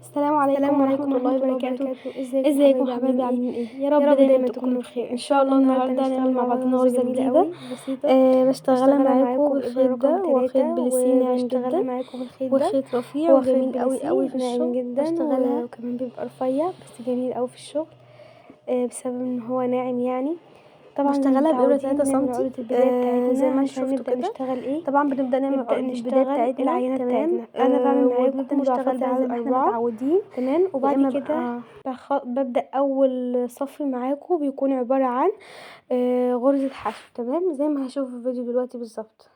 السلام السلام عليكم ورحمة عليكم الله ورحمة الله وبركاته. وبركاته. ازيكم ازيكم حبايبي حبايبي عاملين عاملين ايه؟ ايه؟ يا يا رب رب دايما دايما تكونوا تكونوا بخير. بخير. ان ان شاء شاء الله الله النهارده النهارده هنشتغل هنعمل مع مع بعض بعض وصفة وصفة جميلة جميلة قوي. قوي بسيطة. بشتغلها بشتغلها معاكم معاكم بالخيط بالخيط ده، رقم هو خيط 3 بليسي ناعم وبشتغلها جدا معاكم بالخيط ده. وخيط رفيع هو خيط وجميل قوي قوي بليسي في ناعم الشغل. جدا بشتغلها وكمان بيبقى رفيع بس جميل قوي في الشغل، بسبب ان هو ناعم يعني. طبعا زي ما بشتغلها بإبرة متعودين 3 بنعمل سنتي. عقدة البداية زي بتاعتنا ما انتوا عشان شفتوا نبدأ كده. نشتغل ايه. طبعا بنبدأ نعمل نبدأ عقدة البداية نشتغل بتاعتنا. العينة تمام. بتاعتنا. انا بعمل معاكم ونبدأ نشتغل مضاعفات زي عدد ما احنا اربعة. متعودين. تمام. يا وبعد اما كده بقى ببدأ اول صف معاكم بيكون عبارة عن غرزة حشو. تمام زي ما هشوف في الفيديو دلوقتي بالظبط.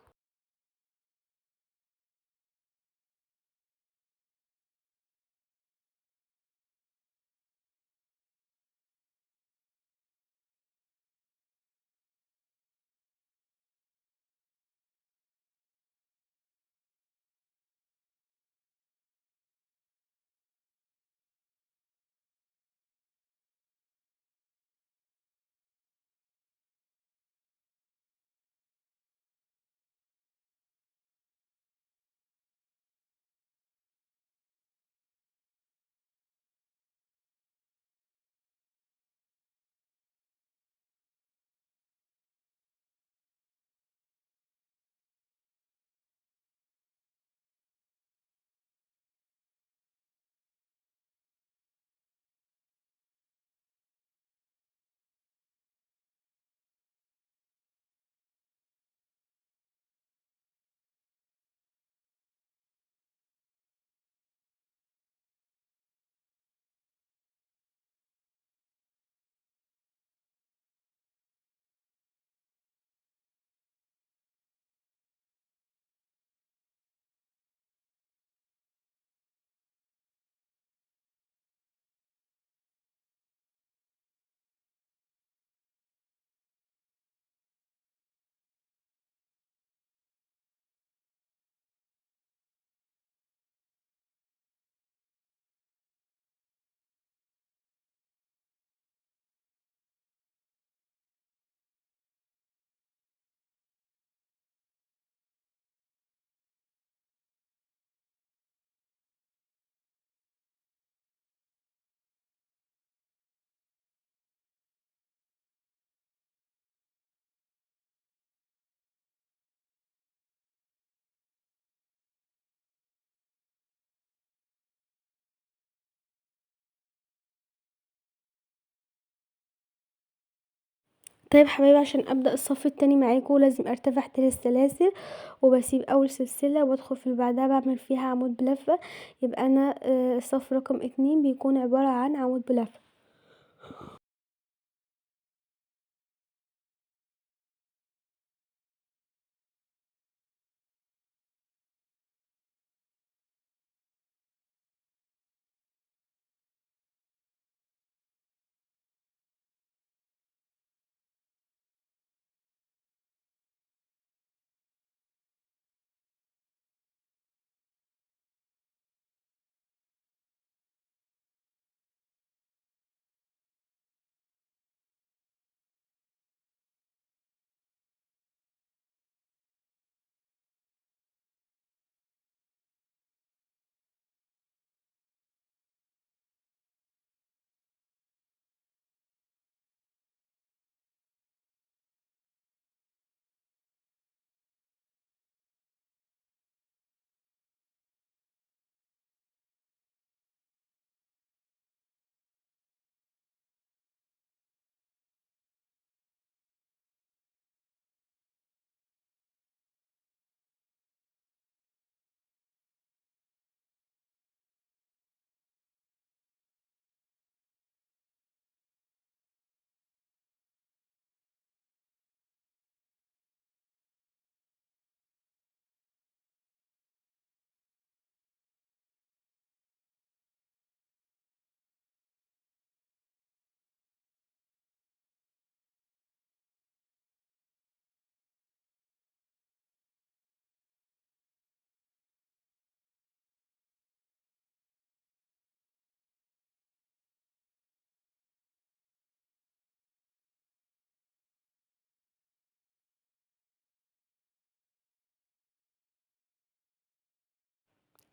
طيب حبايبي، عشان ابدا الصف التاني معاكم لازم ارتفع 3 سلاسل، وبسيب اول سلسله وادخل في اللي بعدها بعمل فيها عمود بلفه. يبقى انا الصف رقم 2 بيكون عباره عن عمود بلفه.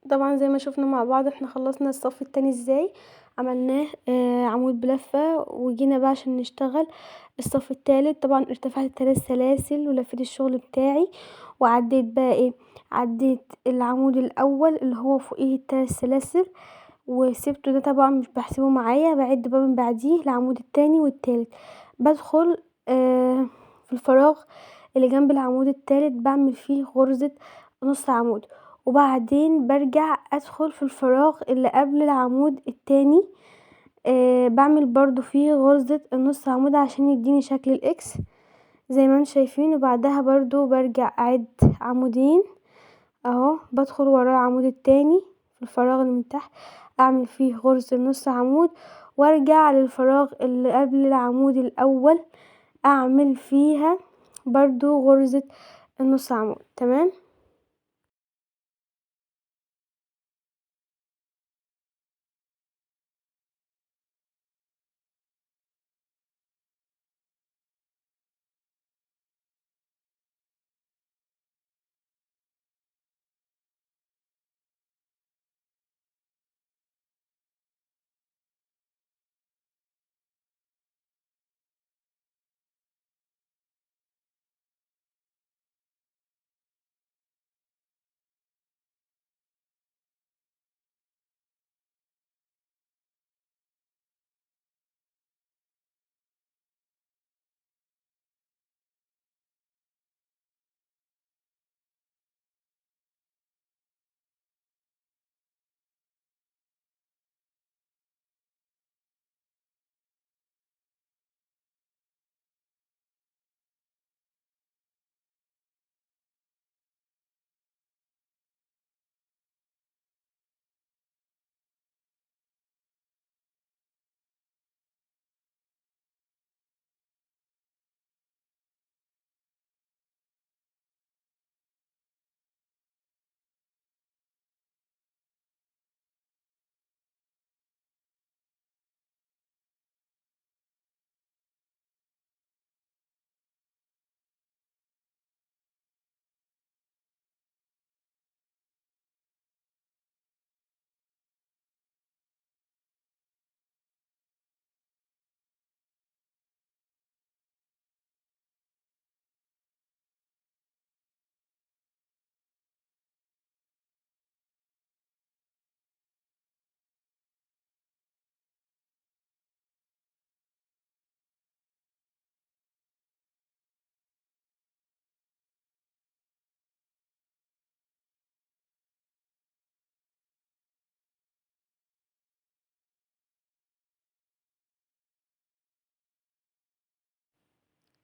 طبعا زي ما شوفنا مع بعض احنا خلصنا الصف التاني ازاي. عملناه عمود بلفة، وجينا بقى عشان نشتغل الصف التالت. طبعا ارتفعت 3 سلاسل ولفيت الشغل بتاعي، وعديت بقى ايه، عديت العمود الاول اللي هو فوقيه ال3 سلاسل وسبته. ده طبعا مش بحسبه معايا، بعد بقى من بعديه العمود التاني والتالت. بدخل في الفراغ اللي جنب العمود التالت بعمل فيه غرزة نص عمود، وبعدين برجع ادخل في الفراغ اللي قبل العمود التاني بعمل برضو فيه غرزة النص عمود عشان يديني شكل الاكس زي ما انتم شايفين. وبعدها برضو برجع اعد عمودين اهو، بدخل ورا العمود التاني في الفراغ اللي من تحت اعمل فيه غرزة نص عمود، وارجع للفراغ اللي قبل العمود الاول اعمل فيها برضو غرزة النص عمود. تمام.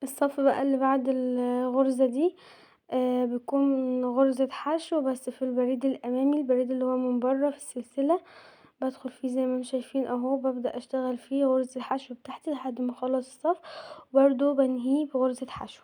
الصف بقى اللي بعد الغرزة دي بيكون غرزة حشو بس في البريد الامامي، البريد اللي هو من بره في السلسلة. بدخل فيه زي ما انتم شايفين اهو، ببدأ اشتغل فيه غرزة الحشو بتاعتي لحد ما اخلص الصف، برضو بنهيه بغرزة حشو.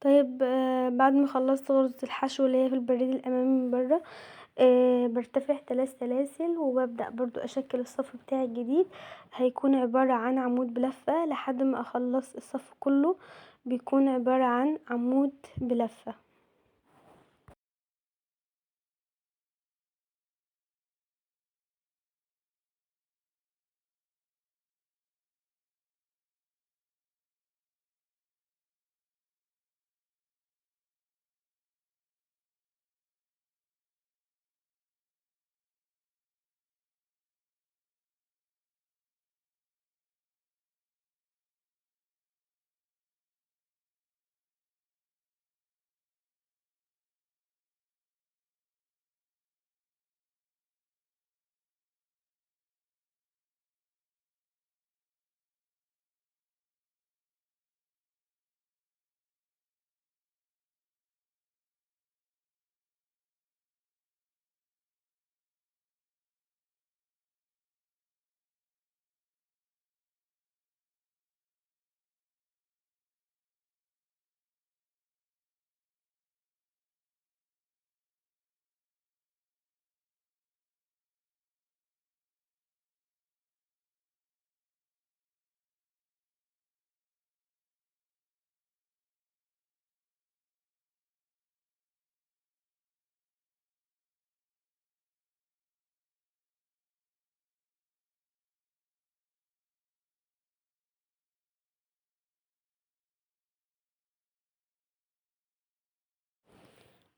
طيب بعد ما خلصت غرزة الحشو اللي هي في البريد الامامي من بره برتفع 3 سلاسل، وببدأ برضو اشكل الصف بتاعي الجديد. هيكون عبارة عن عمود بلفة لحد ما اخلص الصف كله، بيكون عبارة عن عمود بلفة.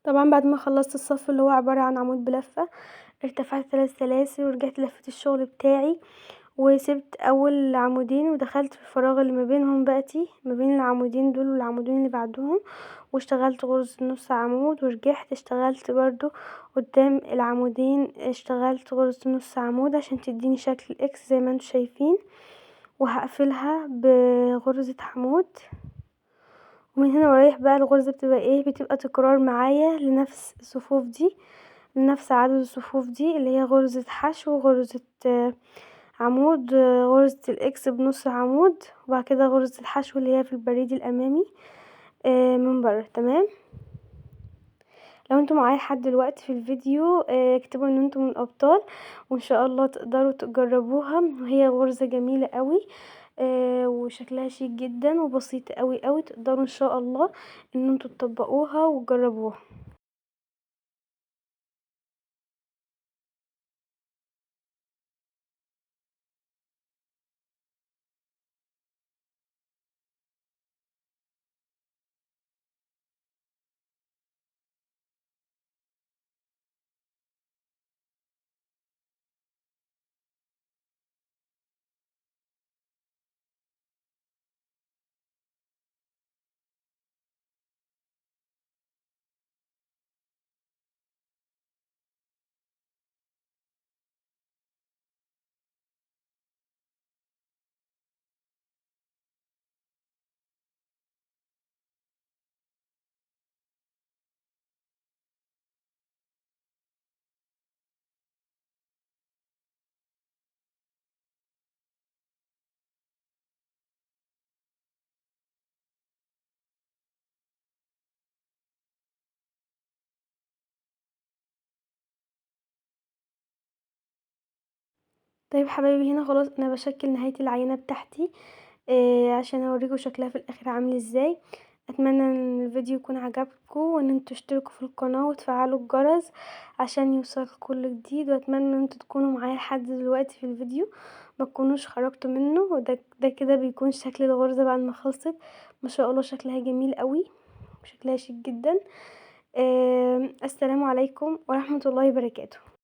طبعا بعد ما خلصت الصف اللي هو عبارة عن عمود بلفة، ارتفعت 3 سلاسل ورجعت لفيت الشغل بتاعي وسبت اول عمودين ودخلت في الفراغ اللي ما بينهم بقتي ما بين العمودين دول والعمودين اللي بعدهم، واشتغلت غرزة نص عمود ورجعت اشتغلت برضو قدام العمودين، اشتغلت غرزة نص عمود عشان تديني شكل اكس زي ما انتم شايفين، وهقفلها بغرزة عمود. ومن هنا ورايح بقى الغرزة بتبقى ايه، بتبقى تكرار معايا لنفس الصفوف دي، لنفس عدد الصفوف دي اللي هي غرزة حشو، غرزة عمود، غرزة الاكس بنص عمود، وبعد كده غرزة الحشو اللي هي في البريد الامامي من بره. تمام. لو انتوا معايا لحد دلوقتي في الفيديو اكتبوا ان انتوا من الابطال، وان شاء الله تقدروا تجربوها، وهي غرزة جميلة قوي وشكلها شيك جدا وبسيط قوي قوي، تقدروا ان شاء الله ان انتوا تطبقوها وتجربوها. طيب حبايبي، هنا خلاص انا بشكل نهاية العينة بتاعتي عشان اوريكم شكلها في الاخر عامل ازاي. اتمنى ان الفيديو يكون عجبكم، وان انتوا تشتركوا في القناة وتفعلوا الجرس عشان يوصلكوا كل جديد، واتمنى ان انتوا تكونوا معايا لحد دلوقتي في الفيديو، ما تكونوش خرجتوا منه. وده كده بيكون شكل الغرزة بعد ما خلصت. ما شاء الله شكلها جميل قوي، شكلها شيك جدا. السلام عليكم ورحمة الله وبركاته.